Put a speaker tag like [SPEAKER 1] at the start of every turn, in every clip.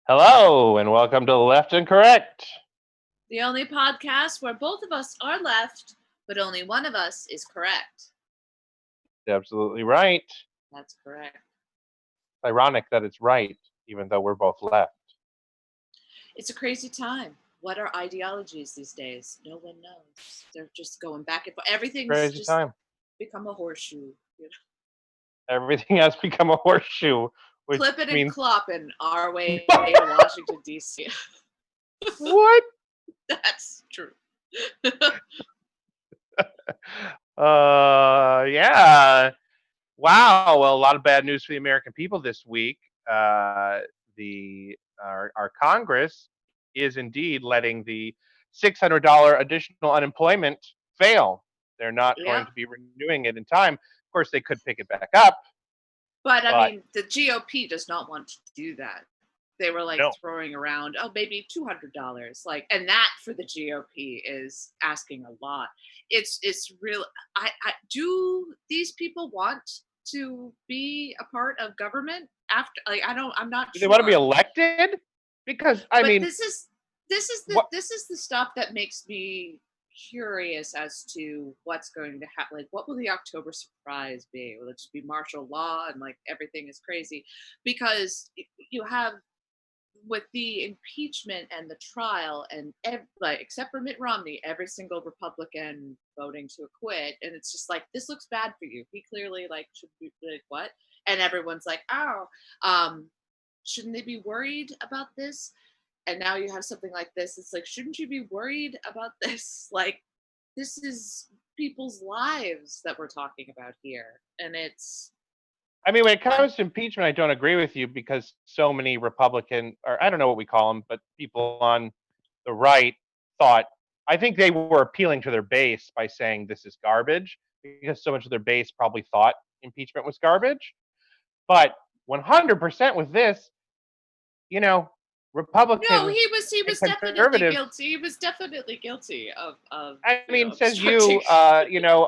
[SPEAKER 1] Hello, and welcome to Left and Correct.
[SPEAKER 2] The only podcast where both of us are left, but only one of us is correct.
[SPEAKER 1] Absolutely right.
[SPEAKER 2] That's correct.
[SPEAKER 1] Ironic that it's right, even though we're both left.
[SPEAKER 2] It's a crazy time. What are ideologies these days? No one knows. They're just going back and forth. Everything's
[SPEAKER 1] Crazy
[SPEAKER 2] just
[SPEAKER 1] time.
[SPEAKER 2] become a horseshoe.
[SPEAKER 1] Everything has become a horseshoe, which
[SPEAKER 2] Clipping and
[SPEAKER 1] means
[SPEAKER 2] clopping our way to Washington, D.C.
[SPEAKER 1] what?
[SPEAKER 2] That's true.
[SPEAKER 1] Yeah. Wow. Well, a lot of bad news for the American people this week. Our Congress is indeed letting the $600 additional unemployment fail. They're not going
[SPEAKER 2] Yeah.
[SPEAKER 1] to be renewing it in time. Of course, they could pick it back up,
[SPEAKER 2] But I
[SPEAKER 1] but
[SPEAKER 2] mean, the GOP does not want to do that. They were like
[SPEAKER 1] no.
[SPEAKER 2] throwing around, oh, maybe $200, like, and that for the GOP is asking a lot. It's real. I do these people want to be a part of government after? Like, I'm not
[SPEAKER 1] Do they want to be
[SPEAKER 2] sure.
[SPEAKER 1] elected? Because I
[SPEAKER 2] But
[SPEAKER 1] mean, what?
[SPEAKER 2] this is the stuff that makes me curious as to what's going to happen. Like, what will the October surprise be? Will it just be martial law and like everything is crazy? Because you have with the impeachment and the trial and like except for Mitt Romney, every single Republican voting to acquit, and it's just like this looks bad for you. He clearly like should be like what, and everyone's like, oh, um, shouldn't they be worried about this? And now you have something like this. It's like, shouldn't you be worried about this? Like, this is people's lives that we're talking about here, and it's
[SPEAKER 1] I mean, when it
[SPEAKER 2] fun.
[SPEAKER 1] comes to impeachment, I don't agree with you because so many Republican, or I don't know what we call them, but people on the right thought, I think they were appealing to their base by saying this is garbage because so much of their base probably thought impeachment was garbage. But 100% with this, you know,
[SPEAKER 2] No,
[SPEAKER 1] Republicans
[SPEAKER 2] he
[SPEAKER 1] and
[SPEAKER 2] was definitely
[SPEAKER 1] conservatives,
[SPEAKER 2] guilty. He was definitely guilty of
[SPEAKER 1] I mean, says
[SPEAKER 2] obstructing
[SPEAKER 1] you, a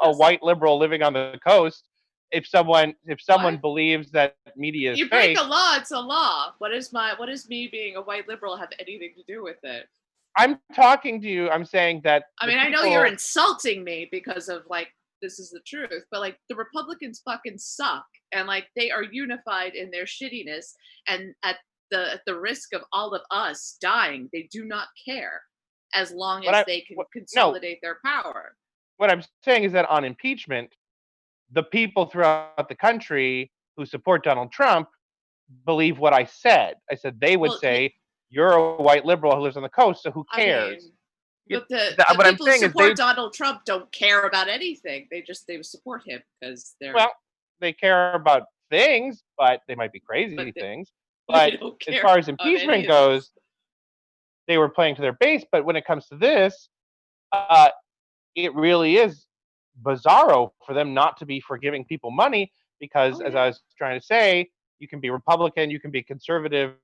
[SPEAKER 2] this.
[SPEAKER 1] white liberal living on the coast, if someone
[SPEAKER 2] What?
[SPEAKER 1] believes that media is
[SPEAKER 2] You break
[SPEAKER 1] fake,
[SPEAKER 2] a law, it's a law. What is me being a white liberal have anything to do with it?
[SPEAKER 1] I'm talking to you. I'm saying that
[SPEAKER 2] I
[SPEAKER 1] the
[SPEAKER 2] mean, I know you're
[SPEAKER 1] people.
[SPEAKER 2] insulting me because of like this is the truth, but like the Republicans fucking suck, and like they are unified in their shittiness, and at the risk of all of us dying, they do not care as long
[SPEAKER 1] What
[SPEAKER 2] as
[SPEAKER 1] I
[SPEAKER 2] they can
[SPEAKER 1] what, no,
[SPEAKER 2] consolidate their power.
[SPEAKER 1] what I'm saying is that on impeachment, the people throughout the country who support Donald Trump believe what I said. I said they would
[SPEAKER 2] Well,
[SPEAKER 1] say you're a white liberal who lives on the coast, so who
[SPEAKER 2] I
[SPEAKER 1] cares?
[SPEAKER 2] mean, but the
[SPEAKER 1] What I'm
[SPEAKER 2] people who
[SPEAKER 1] saying is they
[SPEAKER 2] support Donald Trump don't care about anything. They support him because
[SPEAKER 1] well, they care about things, but they might be
[SPEAKER 2] but
[SPEAKER 1] crazy things.
[SPEAKER 2] they
[SPEAKER 1] But
[SPEAKER 2] don't
[SPEAKER 1] as
[SPEAKER 2] care
[SPEAKER 1] far as
[SPEAKER 2] about any
[SPEAKER 1] impeachment
[SPEAKER 2] of this.
[SPEAKER 1] goes, they were playing to their base. But when it comes to this, uh, it really is bizarro for them not to be forgiving people money because,
[SPEAKER 2] Oh
[SPEAKER 1] as I
[SPEAKER 2] yeah,
[SPEAKER 1] was trying to say, you can be Republican, you can be conservative,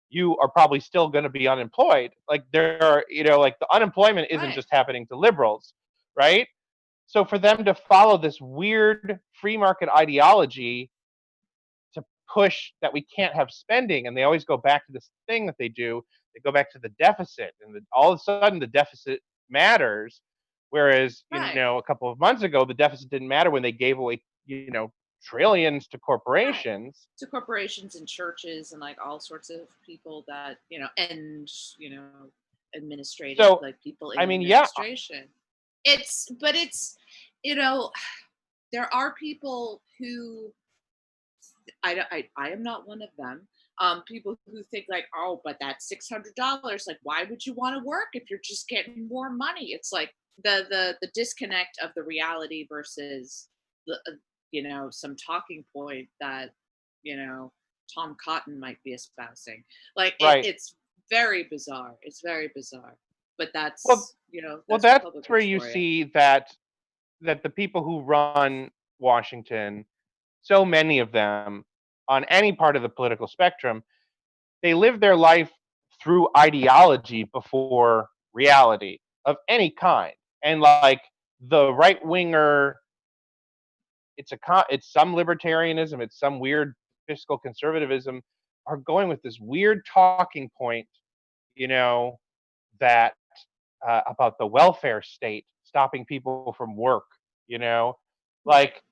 [SPEAKER 1] you are probably still going to be unemployed. Like there are, like the unemployment isn't
[SPEAKER 2] right.
[SPEAKER 1] just happening to liberals, right? So for them to follow this weird free market ideology to push that we can't have spending, and they always go back to this thing that they do. They go back to the deficit, and all of a sudden the deficit matters. Whereas,
[SPEAKER 2] Right.
[SPEAKER 1] a couple of months ago, the deficit didn't matter when they gave away, trillions to
[SPEAKER 2] Right.
[SPEAKER 1] corporations.
[SPEAKER 2] To corporations and churches and like all sorts of people that, and, administrative,
[SPEAKER 1] So,
[SPEAKER 2] like people
[SPEAKER 1] I
[SPEAKER 2] in
[SPEAKER 1] mean, yeah,
[SPEAKER 2] administration. But you know, there are people who, I am not one of them. People who think like, oh, but that's $600. Like, why would you want to work if you're just getting more money? It's like the disconnect of the reality versus the some talking point that you know Tom Cotton might be espousing. Like
[SPEAKER 1] right.
[SPEAKER 2] it's very bizarre. It's very bizarre. But
[SPEAKER 1] Well, well,
[SPEAKER 2] that's
[SPEAKER 1] that's where
[SPEAKER 2] Republicans
[SPEAKER 1] you
[SPEAKER 2] for you.
[SPEAKER 1] see that the people who run Washington, so many of them on any part of the political spectrum, they live their life through ideology before reality of any kind. And like the right winger, it's some libertarianism, it's some weird fiscal conservatism, are going with this weird talking point, you know, that about the welfare state stopping people from work, you know,
[SPEAKER 2] Right.
[SPEAKER 1] like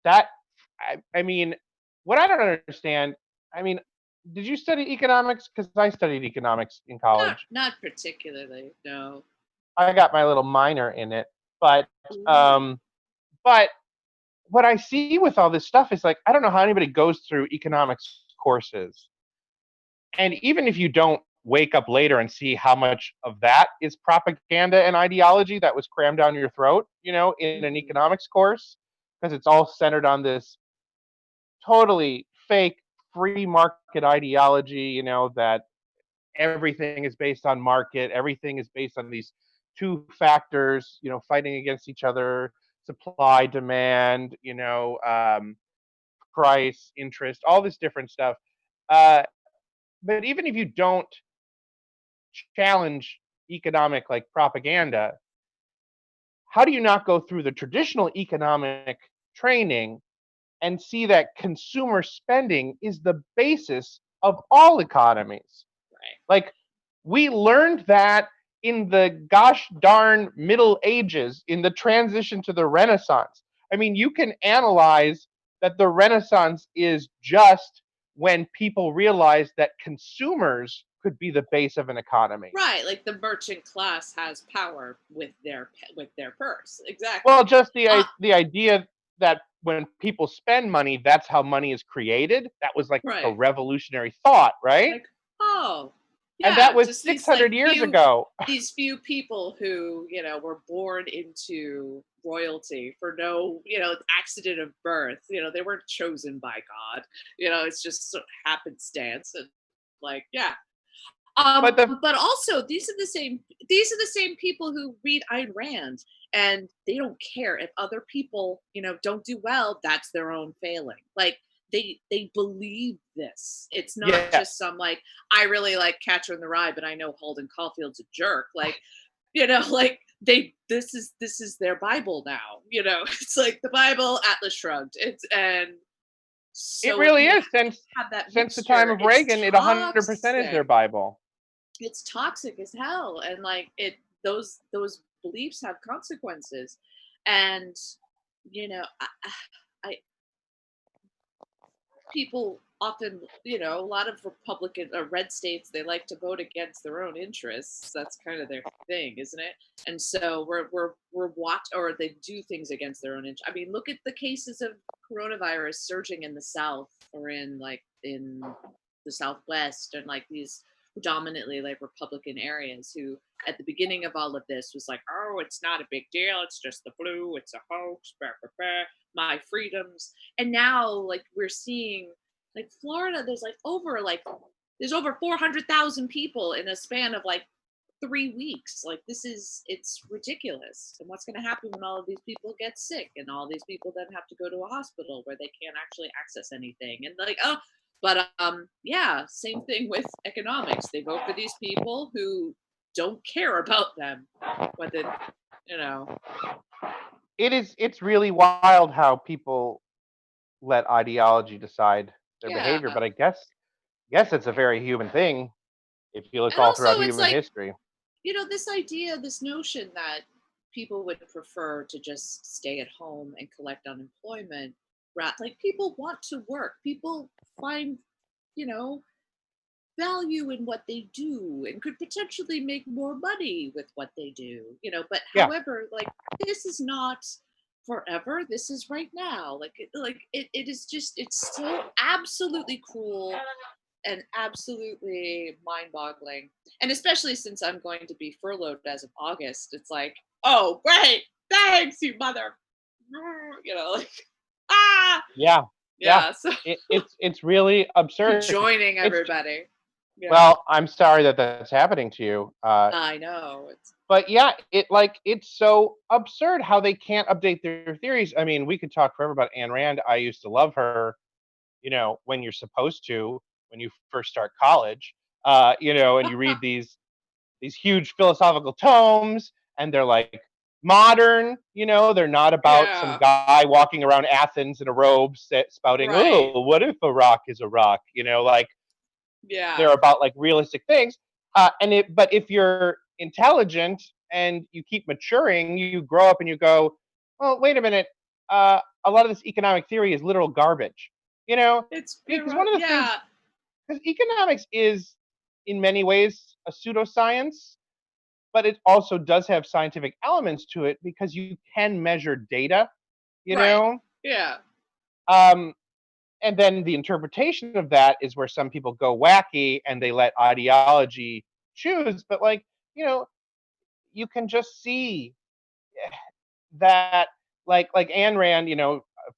[SPEAKER 1] that. I mean, what I don't understand. I mean, did you study economics? Because I studied economics in college.
[SPEAKER 2] Not particularly. No.
[SPEAKER 1] I got my little minor in it, but
[SPEAKER 2] Ooh.
[SPEAKER 1] um, but what I see with all this stuff is like I don't know how anybody goes through economics courses, and even if you don't wake up later and see how much of that is propaganda and ideology that was crammed down your throat, in an
[SPEAKER 2] Mhm.
[SPEAKER 1] economics course, because it's all centered on this totally fake free market ideology, that everything is based on market, everything is based on these two factors, fighting against each other, supply, demand, price, interest, all this different stuff. Uh, but even if you don't challenge economic like propaganda, how do you not go through the traditional economic training and see that consumer spending is the basis of all economies?
[SPEAKER 2] Right.
[SPEAKER 1] Like, we learned that in the gosh darn Middle Ages, in the transition to the Renaissance. I mean, you can analyze that the Renaissance is just when people realized that consumers could be the base of an economy.
[SPEAKER 2] Right. Like the merchant class has power with their purse.
[SPEAKER 1] Well,
[SPEAKER 2] Exactly.
[SPEAKER 1] just
[SPEAKER 2] Uh,
[SPEAKER 1] the idea that when people spend money, that's how money is created. That was like a
[SPEAKER 2] right.
[SPEAKER 1] revolutionary thought, right?
[SPEAKER 2] Like, oh,
[SPEAKER 1] And that
[SPEAKER 2] yeah,
[SPEAKER 1] was
[SPEAKER 2] just these like
[SPEAKER 1] 600 years ago.
[SPEAKER 2] these few people who, were born into royalty for no, accident of birth. They weren't chosen by God. It's just happenstance and like, yeah.
[SPEAKER 1] But the
[SPEAKER 2] But also these are the same people who read Ayn Rand and they don't care if other people, don't do well, that's their own failing. Like they believe this. It's not just
[SPEAKER 1] yes,
[SPEAKER 2] some like I really like Catcher in the Rye, but I know Holden Caulfield's a jerk. Like, like this is their Bible now. It's like the Bible, Atlas Shrugged. It's and
[SPEAKER 1] it
[SPEAKER 2] so if
[SPEAKER 1] really
[SPEAKER 2] you
[SPEAKER 1] is.
[SPEAKER 2] have that
[SPEAKER 1] Since the time
[SPEAKER 2] mixture,
[SPEAKER 1] of
[SPEAKER 2] it's
[SPEAKER 1] Reagan, it 100% is
[SPEAKER 2] toxic.
[SPEAKER 1] their Bible.
[SPEAKER 2] It's toxic as hell, and like those beliefs have consequences. And I people often, a lot of Republican or red states, they like to vote against their own interests. That's kind of their thing, isn't it? And so we're watch or they do things against their own interest. I mean, look at the cases of coronavirus surging in the South or in the Southwest and like these predominantly like Republican areas who at the beginning of all of this was like, oh, it's not a big deal. It's just the flu. It's a hoax. Bah, bah, bah, my freedoms. And now like we're seeing like Florida, there's over 400,000 people in a span of like 3 weeks. Like it's ridiculous. And what's going to happen when all of these people get sick and all these people then have to go to a hospital where they can't actually access anything? And like, oh, but yeah, same thing with economics. They vote for these people who don't care about them, whether you know,
[SPEAKER 1] It's really wild how people let ideology decide their
[SPEAKER 2] yeah.
[SPEAKER 1] behavior, but I guess it's a very human thing if you look
[SPEAKER 2] And
[SPEAKER 1] all
[SPEAKER 2] also,
[SPEAKER 1] throughout
[SPEAKER 2] it's
[SPEAKER 1] human
[SPEAKER 2] like
[SPEAKER 1] history.
[SPEAKER 2] this idea, this notion that people would prefer to just stay at home and collect unemployment. Like people want to work. People find, you know, value in what they do and could potentially make more money with what they do. But
[SPEAKER 1] Yeah,
[SPEAKER 2] however, like this is not forever. This is right now. It is just it's so absolutely cruel and absolutely mind-boggling. And especially since I'm going to be furloughed as of August, it's like, oh great, thanks you mother, like ah,
[SPEAKER 1] yeah, yeah.
[SPEAKER 2] yeah. So
[SPEAKER 1] It's really absurd.
[SPEAKER 2] joining
[SPEAKER 1] It's
[SPEAKER 2] everybody. Yeah,
[SPEAKER 1] Well, I'm sorry that that's happening to you.
[SPEAKER 2] I know. It's
[SPEAKER 1] But yeah, it's so absurd how they can't update their theories. I mean, we could talk forever about Ayn Rand. I used to love her, when you're supposed to, when you first start college, and you read these huge philosophical tomes, and they're like modern. They're not about some
[SPEAKER 2] Yeah.
[SPEAKER 1] guy walking around Athens in a robe spouting,
[SPEAKER 2] Right.
[SPEAKER 1] "Oh, what if a rock is a rock?" Like
[SPEAKER 2] Yeah.
[SPEAKER 1] they're about like realistic things. But if you're intelligent and you keep maturing, you grow up and you go, "Well, wait a minute. A lot of this economic theory is literal garbage." Because one of the things,
[SPEAKER 2] Yeah.
[SPEAKER 1] because economics is in many ways a pseudoscience, but it also does have scientific elements to it because you can measure data, you
[SPEAKER 2] Right.
[SPEAKER 1] know?
[SPEAKER 2] Yeah.
[SPEAKER 1] Um, and then the interpretation of that is where some people go wacky and they let ideology choose. But, like, you know, you can just see that, like Ayn Rand,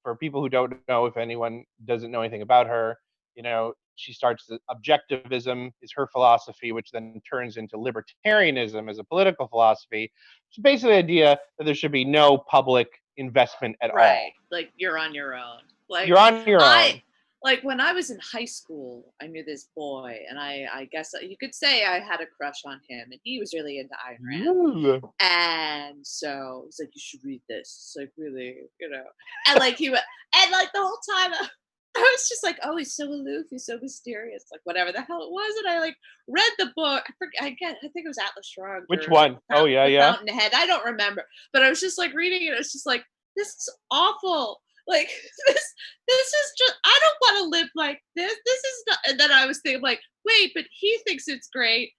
[SPEAKER 1] for people who don't know, if anyone doesn't know anything about her, she starts the objectivism is her philosophy, which then turns into libertarianism as a political philosophy. It's basically the idea that there should be no public investment at all.
[SPEAKER 2] Right. Like you're on your own. Like
[SPEAKER 1] You're on your
[SPEAKER 2] I
[SPEAKER 1] own.
[SPEAKER 2] like when I was in high school, I knew this boy, and I guess you could say I had a crush on him, and he was really into Ayn Rand.
[SPEAKER 1] Ooh.
[SPEAKER 2] And so he's like, "You should read this." It's like really, and like and like the whole time I was just like, "Oh, he's so aloof, he's so mysterious," like whatever the hell it was. And I like read the book. I forget, I think it was Atlas Shrugged
[SPEAKER 1] Which
[SPEAKER 2] or
[SPEAKER 1] one? Oh, yeah,
[SPEAKER 2] The
[SPEAKER 1] yeah.
[SPEAKER 2] Fountainhead. I don't remember, but I was just like reading it. It's just like this is awful. Like this is just I don't want to live like this. This is not. And then I was thinking like, wait, but he thinks it's great,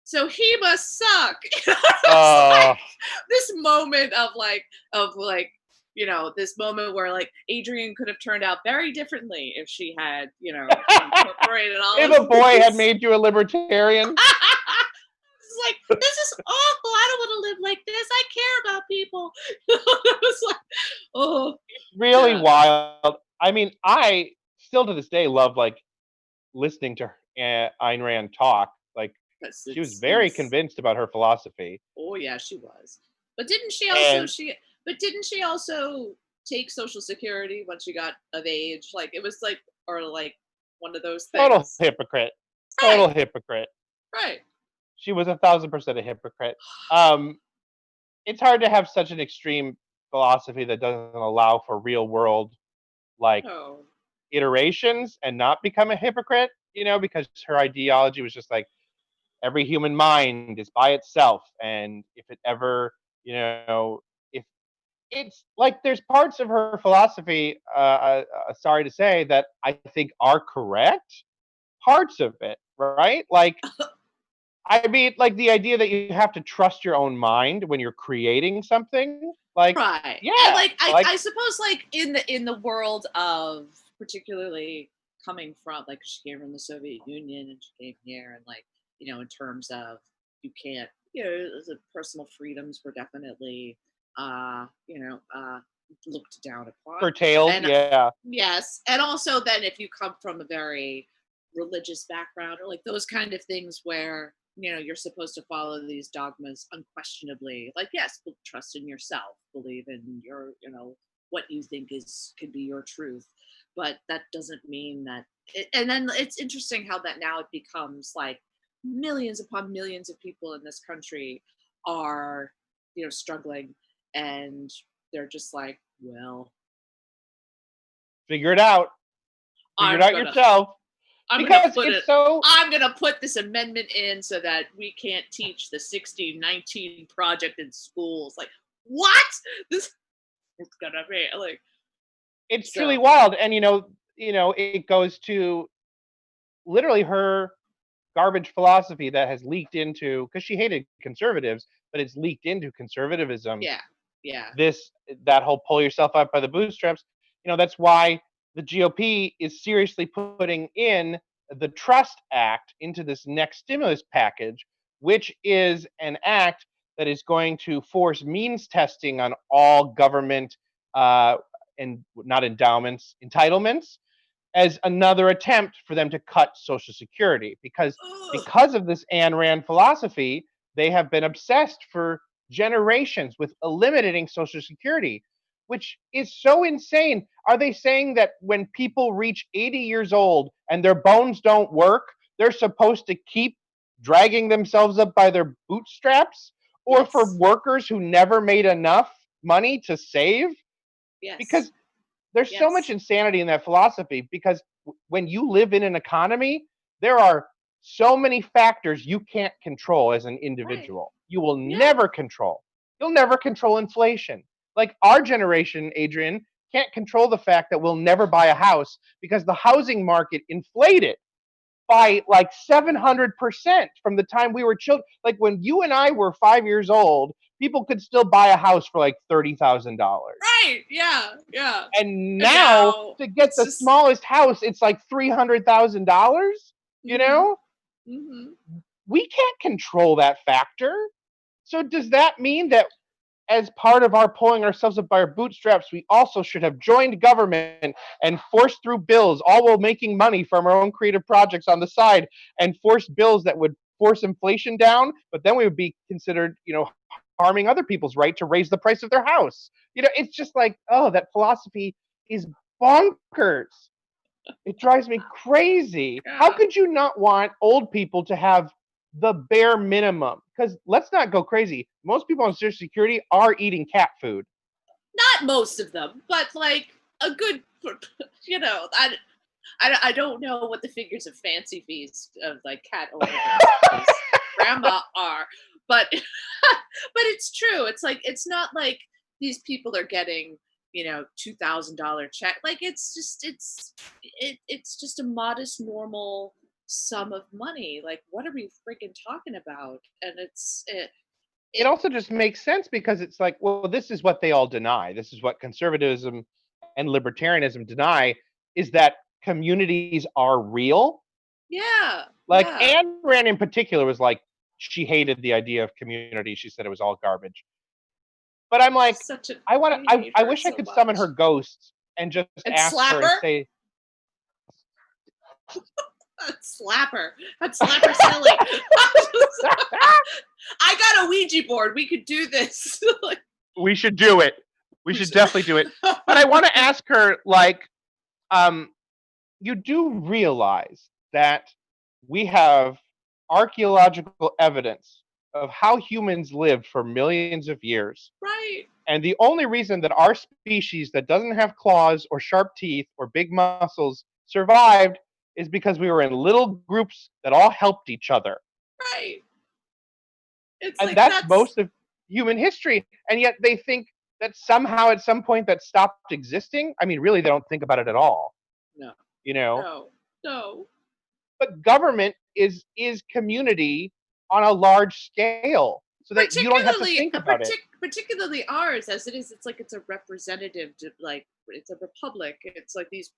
[SPEAKER 2] so he must suck. It's
[SPEAKER 1] Uh,
[SPEAKER 2] like this moment of like this moment where like Adrian could have turned out very differently if she had incorporated all
[SPEAKER 1] if
[SPEAKER 2] of
[SPEAKER 1] a boy had
[SPEAKER 2] these.
[SPEAKER 1] made you a libertarian,
[SPEAKER 2] It's like this is awful. I don't want to live like this. I care about people. It was like, oh
[SPEAKER 1] really
[SPEAKER 2] yeah,
[SPEAKER 1] wild. I mean, I still to this day love like listening to Ayn Rand talk. Like,
[SPEAKER 2] because
[SPEAKER 1] she was
[SPEAKER 2] it's
[SPEAKER 1] very
[SPEAKER 2] ins
[SPEAKER 1] convinced about her philosophy,
[SPEAKER 2] oh yeah, she was. But didn't she also
[SPEAKER 1] and
[SPEAKER 2] she but didn't she also take social security when she got of age? Like it was like or like one of those
[SPEAKER 1] total
[SPEAKER 2] things.
[SPEAKER 1] hypocrite, total
[SPEAKER 2] Right,
[SPEAKER 1] hypocrite.
[SPEAKER 2] right.
[SPEAKER 1] She was 1,000% a hypocrite. Um, it's hard to have such an extreme philosophy that doesn't allow for real world like
[SPEAKER 2] Oh,
[SPEAKER 1] iterations and not become a hypocrite. Because her ideology was just like every human mind is by itself, and if it ever, if it's like there's parts of her philosophy, sorry to say, that I think are correct. Parts of it, right? Like, I mean, like the idea that you have to trust your own mind when you're creating something. Like,
[SPEAKER 2] right. And
[SPEAKER 1] yeah,
[SPEAKER 2] like I
[SPEAKER 1] like
[SPEAKER 2] suppose like in the world of particularly coming from like she came from the Soviet Union and she came here and like in terms of you can't the personal freedoms were definitely looked down upon.
[SPEAKER 1] curtailed.
[SPEAKER 2] And
[SPEAKER 1] Yeah,
[SPEAKER 2] yes, and also then if you come from a very religious background or like those kind of things where you're supposed to follow these dogmas unquestionably, like yes, trust in yourself, believe in your what you think is could be your truth, but that doesn't mean that and then it's interesting how that now it becomes like millions upon millions of people in this country are struggling, and they're just like, well,
[SPEAKER 1] figure it out. Figure it
[SPEAKER 2] i'm
[SPEAKER 1] out
[SPEAKER 2] gonna
[SPEAKER 1] yourself.
[SPEAKER 2] I'm gonna
[SPEAKER 1] Because
[SPEAKER 2] put
[SPEAKER 1] it's
[SPEAKER 2] it.
[SPEAKER 1] so
[SPEAKER 2] I'm gonna put this amendment in so that we can't teach the 1619 project in schools. Like what? This is gonna be like
[SPEAKER 1] it's truly
[SPEAKER 2] so.
[SPEAKER 1] wild. And it goes to literally her garbage philosophy that has leaked into, because she hated conservatives, but it's leaked into conservatism.
[SPEAKER 2] Yeah, yeah.
[SPEAKER 1] This that whole pull yourself up by the bootstraps. That's why the GOP is seriously putting in the Trust Act into this next stimulus package, which is an act that is going to force means testing on all government and not endowments, entitlements, as another attempt for them to cut Social Security,
[SPEAKER 2] Ugh.
[SPEAKER 1] because of this Ayn Rand philosophy, they have been obsessed for generations with eliminating Social Security, which is so insane. Are they saying that when people reach 80 years old and their bones don't work, they're supposed to keep dragging themselves up by their bootstraps? or for
[SPEAKER 2] Yes.
[SPEAKER 1] workers who never made enough money to save?
[SPEAKER 2] Yes.
[SPEAKER 1] Because there's so much
[SPEAKER 2] Yes.
[SPEAKER 1] insanity in that philosophy because when you live in an economy, there are so many factors you can't control as an
[SPEAKER 2] Right.
[SPEAKER 1] individual. You will
[SPEAKER 2] Yeah.
[SPEAKER 1] never control. You'll never control inflation. Like our generation, Adrian, can't control the fact that we'll never buy a house because the housing market inflated by like 700% from the time we were children. Like when you and I were 5 years old, people could still buy a house for like $30,000.
[SPEAKER 2] Right. Yeah. Yeah.
[SPEAKER 1] And
[SPEAKER 2] And
[SPEAKER 1] now
[SPEAKER 2] now
[SPEAKER 1] to get
[SPEAKER 2] it's
[SPEAKER 1] the
[SPEAKER 2] just.
[SPEAKER 1] smallest house, it's like $300,000. You
[SPEAKER 2] Mm-hmm.
[SPEAKER 1] know,
[SPEAKER 2] Mm-hmm.
[SPEAKER 1] we can't control that factor. So does that mean that as part of our pulling ourselves up by our bootstraps, we also should have joined government and forced through bills, all while making money from our own creative projects on the side, and forced bills that would force inflation down, but then we would be considered, harming other people's right to raise the price of their house. It's just like, oh, that philosophy is bonkers. It drives me crazy. How
[SPEAKER 2] Yeah.
[SPEAKER 1] could you not want old people to have the bare minimum? Because let's not go crazy. Most people on Social Security are eating cat food.
[SPEAKER 2] Not most of them, but like a good. I don't know what the figures of fancy feast of like cat owners grandma are, but but it's true. It's like it's not like these people are getting $2,000 check. Like it's just a modest normal sum of money. Like what are we freaking talking about? And
[SPEAKER 1] It
[SPEAKER 2] it
[SPEAKER 1] also just makes sense because it's like, well, this is what they all deny. This is what conservatism and libertarianism deny is that communities are real.
[SPEAKER 2] yeah,
[SPEAKER 1] Like
[SPEAKER 2] yeah.
[SPEAKER 1] Ayn Rand in particular was like, she hated the idea of community. She said it was all garbage. But I'm like,
[SPEAKER 2] Such a I
[SPEAKER 1] I
[SPEAKER 2] hate
[SPEAKER 1] I
[SPEAKER 2] her
[SPEAKER 1] wish I
[SPEAKER 2] so
[SPEAKER 1] could summon her
[SPEAKER 2] much.
[SPEAKER 1] ghost and just
[SPEAKER 2] And
[SPEAKER 1] ask
[SPEAKER 2] slap
[SPEAKER 1] her and
[SPEAKER 2] her.
[SPEAKER 1] say,
[SPEAKER 2] I'd slap her. I'd slap her silly. I got a Ouija board. We could do this. Like,
[SPEAKER 1] we should do it. We
[SPEAKER 2] we
[SPEAKER 1] should
[SPEAKER 2] should.
[SPEAKER 1] definitely do it. But I want to ask her, like, um, you do realize that we have archaeological evidence of how humans lived for millions of years.
[SPEAKER 2] Right.
[SPEAKER 1] And the only reason that our species that doesn't have claws or sharp teeth or big muscles survived is because we were in little groups that all helped each other.
[SPEAKER 2] Right. It's
[SPEAKER 1] And
[SPEAKER 2] like
[SPEAKER 1] that's
[SPEAKER 2] that's
[SPEAKER 1] most of human history. And yet they think that somehow at some point that stopped existing. I mean, really, they don't think about it at all,
[SPEAKER 2] no,
[SPEAKER 1] you know?
[SPEAKER 2] no, no.
[SPEAKER 1] But government is community on a large scale so that you don't have to think about it.
[SPEAKER 2] Particularly ours, as it is. It's like it's a representative, like it's a republic. It's like these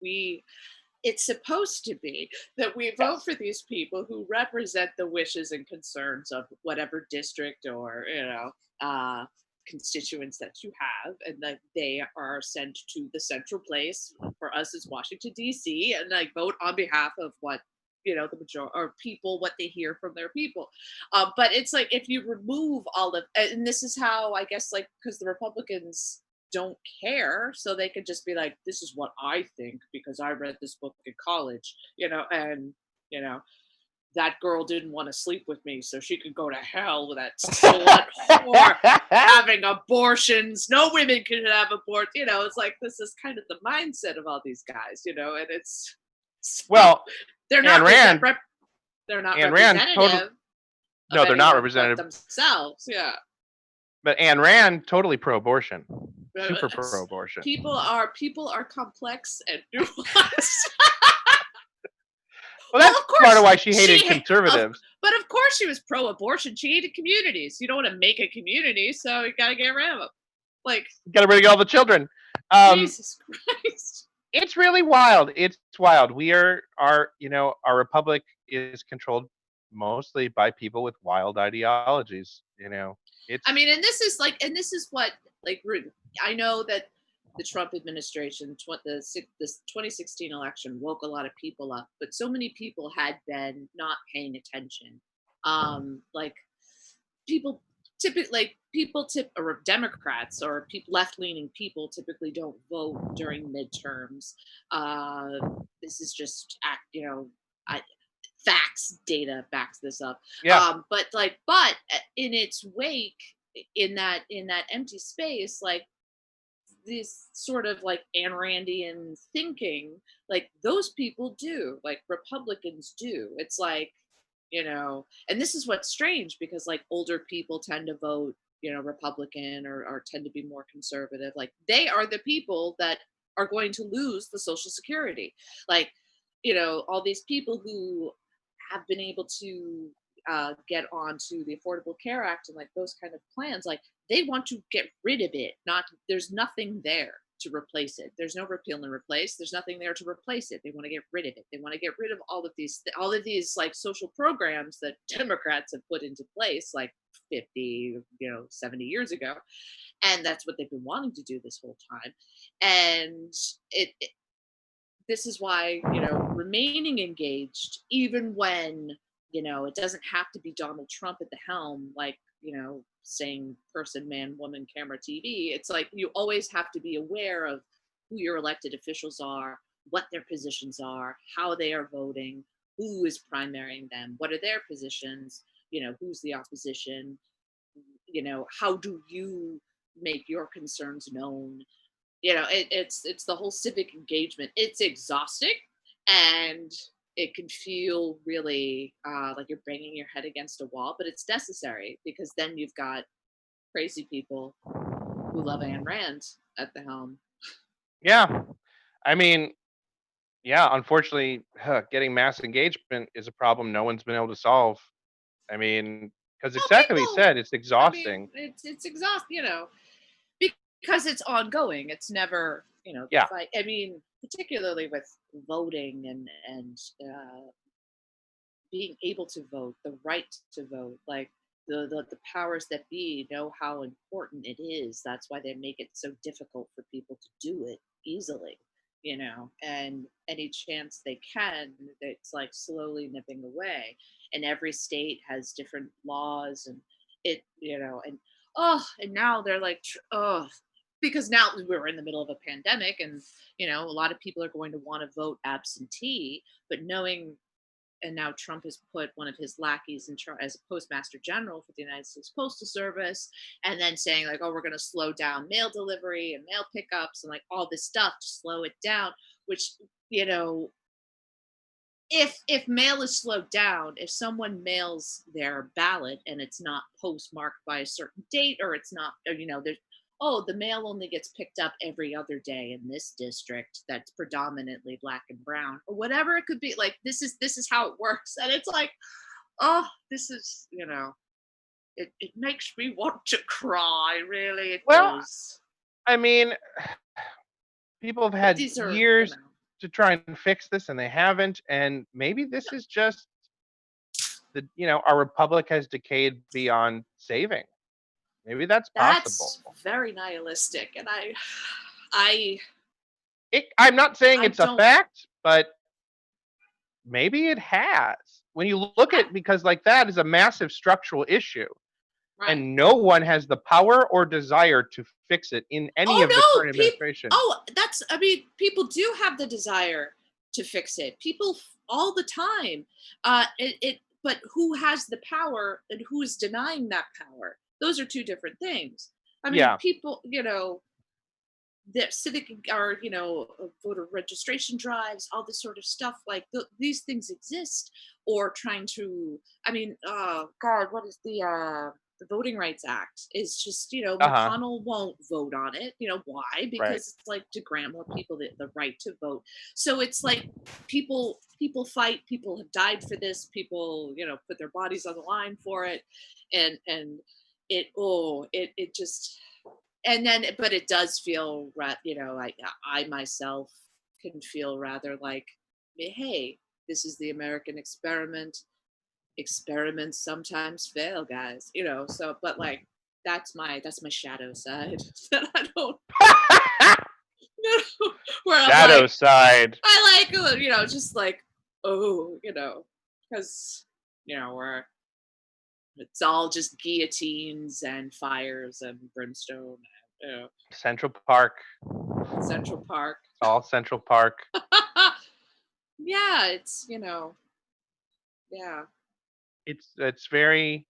[SPEAKER 2] we it's supposed to be that we vote
[SPEAKER 1] Yes.
[SPEAKER 2] for these people who represent the wishes and concerns of whatever district or constituents that you have, and that they are sent to the central place. For us is Washington D.C., and like vote on behalf of what the majority or people, what they hear from their people. But it's like if you remove all of, and this is how I guess, like, because the Republicans don't care, so they could just be like, this is what I think because I read this book in college, and you know that girl didn't want to sleep with me, so she could go to hell with that slut whore having abortions. No women can have abortions. It's like this is kind of the mindset of all these guys, and it's so
[SPEAKER 1] Well,
[SPEAKER 2] they're
[SPEAKER 1] Ayn
[SPEAKER 2] not
[SPEAKER 1] Rand,
[SPEAKER 2] they're not
[SPEAKER 1] Ayn Rand, total.
[SPEAKER 2] representative of
[SPEAKER 1] No, they're not
[SPEAKER 2] anyone but
[SPEAKER 1] representative.
[SPEAKER 2] themselves. Yeah.
[SPEAKER 1] But Ayn Rand, totally pro-abortion,
[SPEAKER 2] Uh,
[SPEAKER 1] super pro-abortion.
[SPEAKER 2] people are complex and nuanced.
[SPEAKER 1] Well,
[SPEAKER 2] Well,
[SPEAKER 1] that's
[SPEAKER 2] of
[SPEAKER 1] part of
[SPEAKER 2] course
[SPEAKER 1] why she hated conservatives.
[SPEAKER 2] but of course she was pro-abortion. She hated communities. You don't want to make a community, so you got to get rid of them. Like,
[SPEAKER 1] Got to bring all the children. Um,
[SPEAKER 2] Jesus Christ.
[SPEAKER 1] it's really wild. It's wild. Our republic is controlled mostly by people with wild ideologies.
[SPEAKER 2] I
[SPEAKER 1] It's
[SPEAKER 2] mean, and this is what, like, I know that the Trump administration, the 2016 election woke a lot of people up, but so many people had been not paying attention. Like people typically, like or Democrats or left leaning people typically don't vote during midterms. This is just I facts, data backs this up.
[SPEAKER 1] Yeah.
[SPEAKER 2] But in its wake, in that empty space, like this sort of like Ayn Randian thinking, like those people do, like Republicans do. It's like, and this is what's strange because like older people tend to vote, Republican or tend to be more conservative. Like they are the people that are going to lose the Social Security. Like, all these people who have been able to get onto the Affordable Care Act and like those kind of plans, like they want to get rid of it. Not there's nothing there to replace it. There's no repeal and replace. There's nothing there to replace it. They want to get rid of it. They want to get rid of all of these like social programs that Democrats have put into place like 50, 70 years ago. And that's what they've been wanting to do this whole time. And this is why, remaining engaged, even when, it doesn't have to be Donald Trump at the helm, like, saying person, man, woman, camera, TV. It's like you always have to be aware of who your elected officials are, what their positions are, how they are voting, who is primarying them, what are their positions, who's the opposition, how do you make your concerns known. It's the whole civic engagement. It's exhausting, and it can feel really like you're banging your head against a wall, but it's necessary because then you've got crazy people who love Ayn Rand at the helm.
[SPEAKER 1] Yeah. I mean, yeah, unfortunately, getting mass engagement is a problem no one's been able to solve. I mean, because
[SPEAKER 2] Well,
[SPEAKER 1] exactly what you
[SPEAKER 2] people,
[SPEAKER 1] said, it's
[SPEAKER 2] I mean,
[SPEAKER 1] exhausting.
[SPEAKER 2] it's exhausting, because it's ongoing. It's never, the
[SPEAKER 1] Yeah.
[SPEAKER 2] fight. I mean, particularly with voting and being able to vote, the right to vote, like the powers that be know how important it is. That's why they make it so difficult for people to do it easily, and any chance they can, it's like slowly nipping away. And every state has different laws, and and now they're like, because now we're in the middle of a pandemic, and a lot of people are going to want to vote absentee, but knowing, and now Trump has put one of his lackeys in charge as a postmaster general for the United States Postal Service, and then saying like, oh, we're going to slow down mail delivery and mail pickups and like all this stuff to slow it down. Which, you know, if mail is slowed down, if someone mails their ballot and it's not postmarked by a certain date, or it's not, or, there's, oh, the mail only gets picked up every other day in this district that's predominantly black and brown, or whatever it could be. Like this is how it works, and it's like, oh, this is, it makes me want to cry. Really, it
[SPEAKER 1] Well,
[SPEAKER 2] does.
[SPEAKER 1] I mean, people have
[SPEAKER 2] But
[SPEAKER 1] had
[SPEAKER 2] these are,
[SPEAKER 1] years to try and fix this and they haven't. And maybe this is just our republic has decayed beyond saving. Maybe that's possible.
[SPEAKER 2] that's very nihilistic, and I
[SPEAKER 1] I'm not saying
[SPEAKER 2] I
[SPEAKER 1] it's a
[SPEAKER 2] don't.
[SPEAKER 1] fact, but maybe it has. When you look
[SPEAKER 2] I,
[SPEAKER 1] at because like that is a massive structural issue,
[SPEAKER 2] right.
[SPEAKER 1] and no one has the power or desire to fix it in any of the
[SPEAKER 2] Oh
[SPEAKER 1] current
[SPEAKER 2] no, people.
[SPEAKER 1] administration.
[SPEAKER 2] Oh, I mean, people do have the desire to fix it. People all the time. But who has the power and who is denying that power? Those are two different things. I mean,
[SPEAKER 1] Yeah.
[SPEAKER 2] people, the civic or voter registration drives, all this sort of stuff. Like these things exist, or trying to. I mean, God, what is the Voting Rights Act? Is just
[SPEAKER 1] Uh huh.
[SPEAKER 2] McConnell won't vote on it. Why?
[SPEAKER 1] Right.
[SPEAKER 2] Because it's like to grant more people the right to vote. So it's like people fight. People have died for this. People put their bodies on the line for it, and it just, and then but it does feel like I myself can feel rather like, hey, this is the American experiment. Experiments sometimes fail, guys, so but like that's my shadow side that I don't know, where I'm
[SPEAKER 1] Shadow
[SPEAKER 2] like,
[SPEAKER 1] side.
[SPEAKER 2] I like just like, oh, because we're it's all just guillotines and fires and brimstone,
[SPEAKER 1] Central Park.
[SPEAKER 2] Central Park.
[SPEAKER 1] All Central Park.
[SPEAKER 2] Yeah, it's Yeah.
[SPEAKER 1] It's very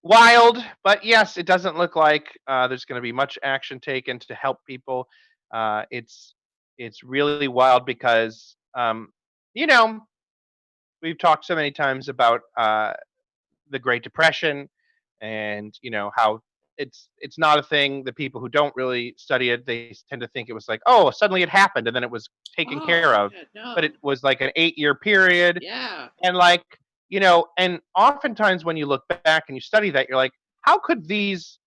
[SPEAKER 1] wild, but yes, it doesn't look like there's going to be much action taken to help people. It's really wild because you know we've talked so many times about the Great Depression, and how it's not a thing that people who don't really study it, they tend to think it was like, oh, suddenly it happened and then it was taken
[SPEAKER 2] Oh,
[SPEAKER 1] care of,
[SPEAKER 2] yeah,
[SPEAKER 1] but it
[SPEAKER 2] no.
[SPEAKER 1] was like an 8-year period.
[SPEAKER 2] Yeah.
[SPEAKER 1] And like, and oftentimes when you look back and you study that, you're like, how could these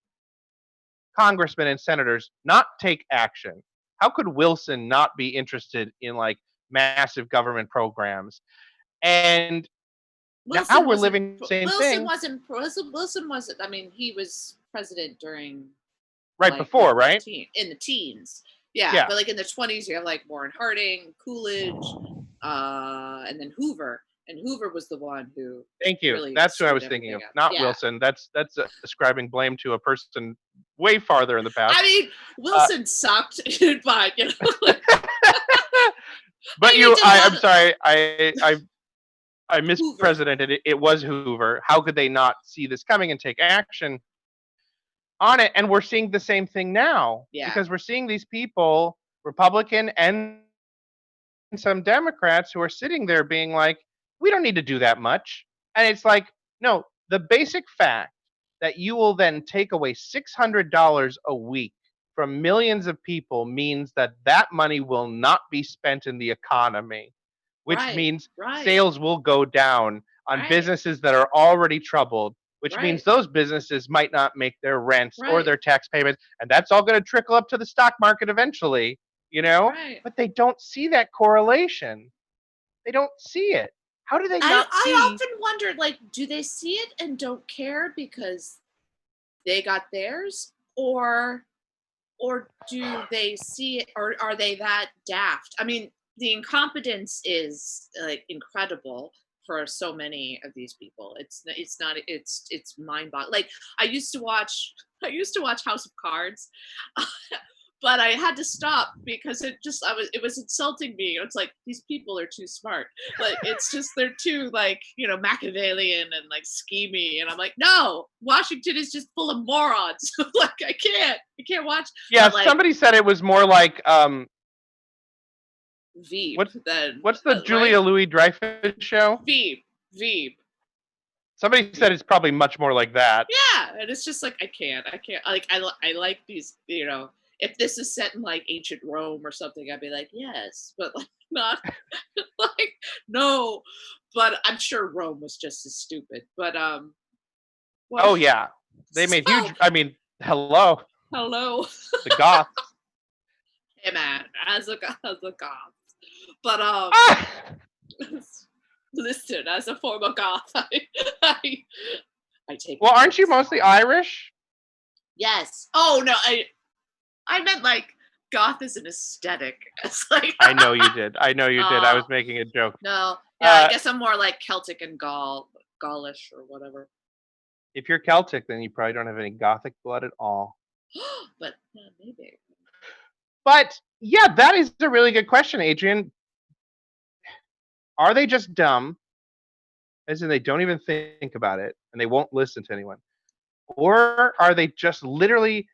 [SPEAKER 1] congressmen and senators not take action? How could Wilson not be interested in like massive government programs? And now
[SPEAKER 2] Wilson
[SPEAKER 1] we're
[SPEAKER 2] wasn't.
[SPEAKER 1] living the same thing
[SPEAKER 2] Wilson wasn't. I mean, he was president during
[SPEAKER 1] right
[SPEAKER 2] like the
[SPEAKER 1] before, right?
[SPEAKER 2] in the teens. Yeah,
[SPEAKER 1] Yeah.
[SPEAKER 2] but like in the 20s, you have like Warren Harding, Coolidge, and then Hoover. And Hoover was the one who
[SPEAKER 1] Thank you.
[SPEAKER 2] really
[SPEAKER 1] That's who I
[SPEAKER 2] screwed
[SPEAKER 1] was thinking
[SPEAKER 2] everything
[SPEAKER 1] of,
[SPEAKER 2] up.
[SPEAKER 1] not
[SPEAKER 2] Yeah.
[SPEAKER 1] Wilson. That's ascribing blame to a person way farther in the
[SPEAKER 2] I
[SPEAKER 1] past.
[SPEAKER 2] mean,
[SPEAKER 1] Uh,
[SPEAKER 2] Wilson sucked, but like,
[SPEAKER 1] but
[SPEAKER 2] he did a lot
[SPEAKER 1] I'm
[SPEAKER 2] of
[SPEAKER 1] sorry, I
[SPEAKER 2] Hoover.
[SPEAKER 1] mispresidented it. It was Hoover. How could they not see this coming and take action on it? And we're seeing the same thing now
[SPEAKER 2] Yeah.
[SPEAKER 1] because we're seeing these people, Republican and some Democrats, who are sitting there being like, we don't need to do that much. And it's like, no, the basic fact that you will then take away $600 a week from millions of people means that that money will not be spent in the economy, which
[SPEAKER 2] Right.
[SPEAKER 1] means
[SPEAKER 2] Right.
[SPEAKER 1] sales will go down on
[SPEAKER 2] Right.
[SPEAKER 1] businesses that are already troubled, which means
[SPEAKER 2] Right.
[SPEAKER 1] those businesses might not make their rents or
[SPEAKER 2] Right.
[SPEAKER 1] their tax payments. And that's all going to trickle up to the stock market eventually, you know?
[SPEAKER 2] Right.
[SPEAKER 1] But they don't see that correlation. They don't see it. How do they not
[SPEAKER 2] I
[SPEAKER 1] see?
[SPEAKER 2] often wondered, like, do they see it and don't care because they got theirs, or do they see it, or are they that daft? I mean, the incompetence is like incredible for so many of these people. It's not it's mind-boggling. Like I used to watch House of Cards. But I had to stop because it was insulting me. It's like these people are too smart. Like it's just they're too like, Machiavellian and like schemy. And I'm like, no, Washington is just full of morons. Like I can't watch.
[SPEAKER 1] Yeah,
[SPEAKER 2] But like
[SPEAKER 1] somebody said it was more like
[SPEAKER 2] Veep
[SPEAKER 1] what's
[SPEAKER 2] then,
[SPEAKER 1] the
[SPEAKER 2] right?
[SPEAKER 1] Julia Louis Dreyfus show?
[SPEAKER 2] Veep, Veep.
[SPEAKER 1] Somebody said it's probably much more like that.
[SPEAKER 2] Yeah, and it's just like I can't. Like I like these. If this is set in like ancient Rome or something, I'd be like, yes, but like not like no. But I'm sure Rome was just as stupid. But what?
[SPEAKER 1] Oh yeah, they made
[SPEAKER 2] So
[SPEAKER 1] huge. I mean, hello,
[SPEAKER 2] hello,
[SPEAKER 1] the Goths.
[SPEAKER 2] hey man, as a goth. But
[SPEAKER 1] Ah!
[SPEAKER 2] listen, as a former goth, I, I take
[SPEAKER 1] Well, aren't you
[SPEAKER 2] offense.
[SPEAKER 1] mostly Irish?
[SPEAKER 2] Yes. Oh no, I meant like goth is an aesthetic. It's like
[SPEAKER 1] I know you did. I know you did. I
[SPEAKER 2] oh
[SPEAKER 1] was making a joke.
[SPEAKER 2] no, yeah, I
[SPEAKER 1] Uh,
[SPEAKER 2] guess I'm more like Celtic and Gaulish or whatever.
[SPEAKER 1] if you're Celtic, then you probably don't have any Gothic blood at all.
[SPEAKER 2] But yeah, maybe.
[SPEAKER 1] But yeah, that is a really good question, Adrian. Are they just dumb, as in they don't even think about it and they won't listen to anyone? Or are they just literally,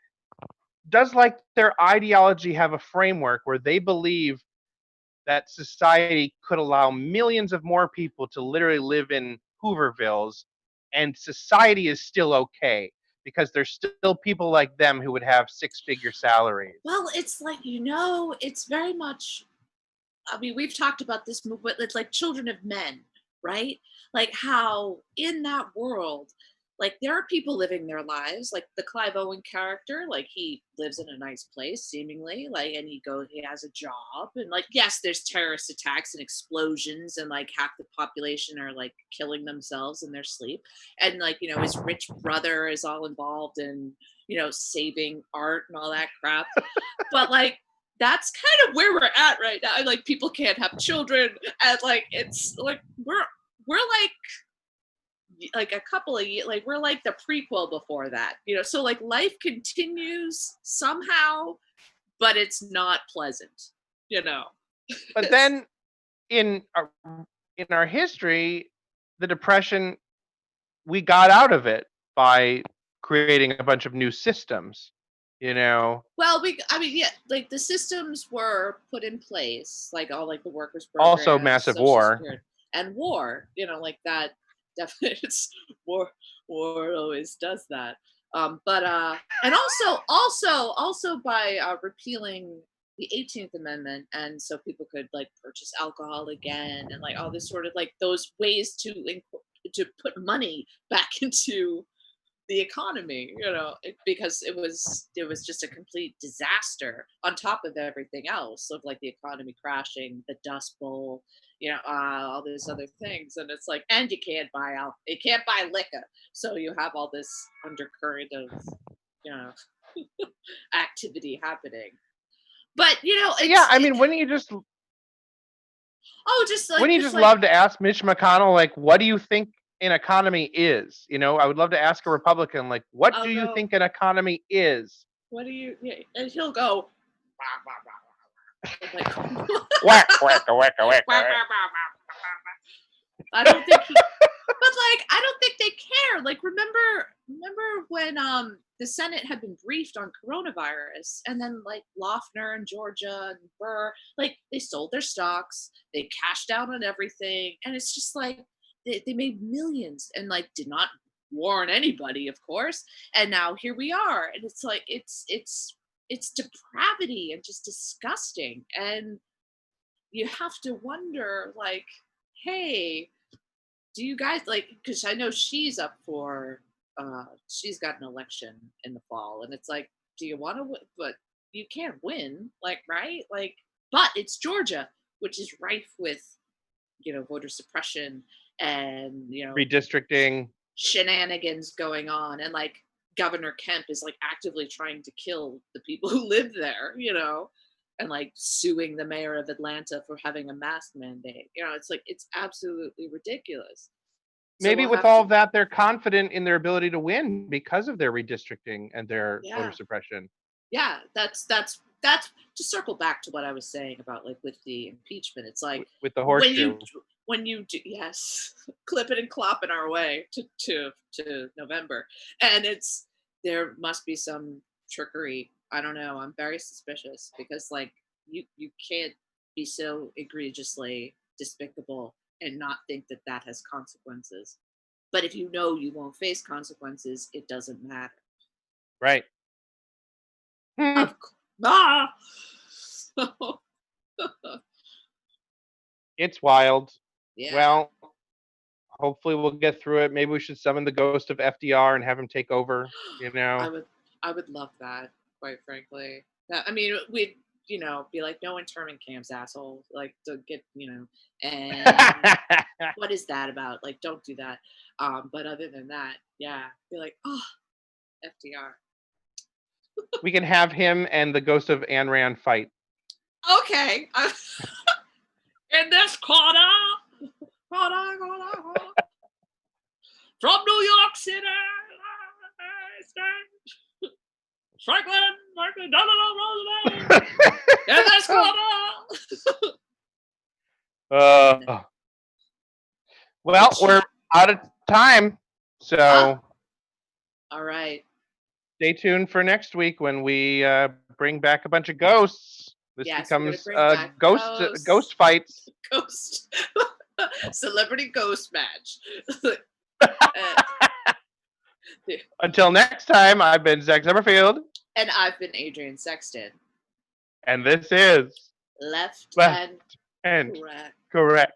[SPEAKER 1] does like their ideology have a framework where they believe that society could allow millions of more people to literally live in Hoovervilles and society is still okay because there's still people like them who would have six-figure salaries?
[SPEAKER 2] Well, it's like it's very much. I mean, we've talked about this movement. It's like Children of Men, right? Like how in that world, like there are people living their lives. Like the Clive Owen character, like he lives in a nice place, seemingly, like, and he has a job, and like yes, there's terrorist attacks and explosions, and like half the population are like killing themselves in their sleep, and like his rich brother is all involved in saving art and all that crap, but like that's kind of where we're at right now. Like people can't have children, and like it's like we're like a couple of years, like we're like the prequel before that, So like life continues somehow, but it's not pleasant, you know.
[SPEAKER 1] But
[SPEAKER 2] It's
[SPEAKER 1] then in our, in our history, the Depression, we got out of it by creating a bunch of new systems, you know.
[SPEAKER 2] Well, I mean, yeah, like the systems were put in place, like all like the workers'
[SPEAKER 1] Also
[SPEAKER 2] programs,
[SPEAKER 1] massive
[SPEAKER 2] social
[SPEAKER 1] war.
[SPEAKER 2] security, and war. Like that. Definitely, it's war. War always does that. And also by repealing the 18th Amendment, and so people could like purchase alcohol again, and like all this sort of like those ways to put money back into the economy, because it was just a complete disaster on top of everything else of like the economy crashing, the Dust Bowl, all these other things, and it's like, and you can't buy liquor, so you have all this undercurrent of you know activity happening. But
[SPEAKER 1] Yeah,
[SPEAKER 2] it's
[SPEAKER 1] I mean,
[SPEAKER 2] just like
[SPEAKER 1] wouldn't you
[SPEAKER 2] because
[SPEAKER 1] just
[SPEAKER 2] like
[SPEAKER 1] love to ask Mitch McConnell, like, what do you think an economy is? I would love to ask a Republican, like, what
[SPEAKER 2] I'll
[SPEAKER 1] do you
[SPEAKER 2] go,
[SPEAKER 1] think an economy is?
[SPEAKER 2] what do you, yeah, and he'll go, "Wah, wah, wah, wah, wah." I'm like,
[SPEAKER 1] Whack, whack, whack, whack,
[SPEAKER 2] "Wah, wah,
[SPEAKER 1] whack.
[SPEAKER 2] wah, wah, wah." I don't think he, but like I don't think they care. Like remember when the Senate had been briefed on coronavirus, and then like Loeffner and Georgia and Burr, like they sold their stocks, they cashed out on everything, and it's just like they made millions and like did not warn anybody, of course. And now here we are, and it's like it's depravity and just disgusting. And you have to wonder, like, hey, do you guys like, because I know she's up for she's got an election in the fall, and it's like, do you want to win? But you can't win, like, right? Like, but it's Georgia, which is rife with voter suppression, and
[SPEAKER 1] Redistricting.
[SPEAKER 2] shenanigans going on, and like Governor Kemp is like actively trying to kill the people who live there, and like suing the mayor of Atlanta for having a mask mandate. It's like, it's absolutely ridiculous. So
[SPEAKER 1] Maybe
[SPEAKER 2] we'll
[SPEAKER 1] with
[SPEAKER 2] have
[SPEAKER 1] all
[SPEAKER 2] to,
[SPEAKER 1] of that, they're confident in their ability to win because of their redistricting and their voter
[SPEAKER 2] yeah,
[SPEAKER 1] suppression.
[SPEAKER 2] yeah, that's to circle back to what I was saying about like with the impeachment. It's like
[SPEAKER 1] With the
[SPEAKER 2] when you
[SPEAKER 1] horseshoe.
[SPEAKER 2] when you do, yes, clip it and clop in our way to November, and there must be some trickery. I don't know. I'm very suspicious, because like you can't be so egregiously despicable and not think that that has consequences. But if you know you won't face consequences, it doesn't matter.
[SPEAKER 1] Right. Hmm.
[SPEAKER 2] Of ah!
[SPEAKER 1] It's wild.
[SPEAKER 2] Yeah,
[SPEAKER 1] Well, hopefully we'll get through it. Maybe we should summon the ghost of FDR and have him take over, you
[SPEAKER 2] I
[SPEAKER 1] know?
[SPEAKER 2] would I would love that, quite frankly. I mean, we'd be like, no internment camps, asshole. Like, to get and what is that about? Like, don't do that. But other than that, yeah, be like, oh, FDR.
[SPEAKER 1] We can have him and the ghost of Ayn Rand fight.
[SPEAKER 2] Okay, in this corner, from New York City, Franklin Delano Roosevelt, in this corner.
[SPEAKER 1] Uh, well,
[SPEAKER 2] Which,
[SPEAKER 1] we're out of time. So
[SPEAKER 2] all right.
[SPEAKER 1] stay tuned for next week when we bring back a bunch of ghosts. This
[SPEAKER 2] Yes, we're gonna
[SPEAKER 1] becomes
[SPEAKER 2] bring back ghosts.
[SPEAKER 1] ghost fights.
[SPEAKER 2] Ghost. Celebrity ghost match.
[SPEAKER 1] Until next time, I've been Zach Sommerfield.
[SPEAKER 2] And I've been Adrian Sexton.
[SPEAKER 1] And this is
[SPEAKER 2] Left
[SPEAKER 1] Left
[SPEAKER 2] and
[SPEAKER 1] and
[SPEAKER 2] Correct.
[SPEAKER 1] Correct.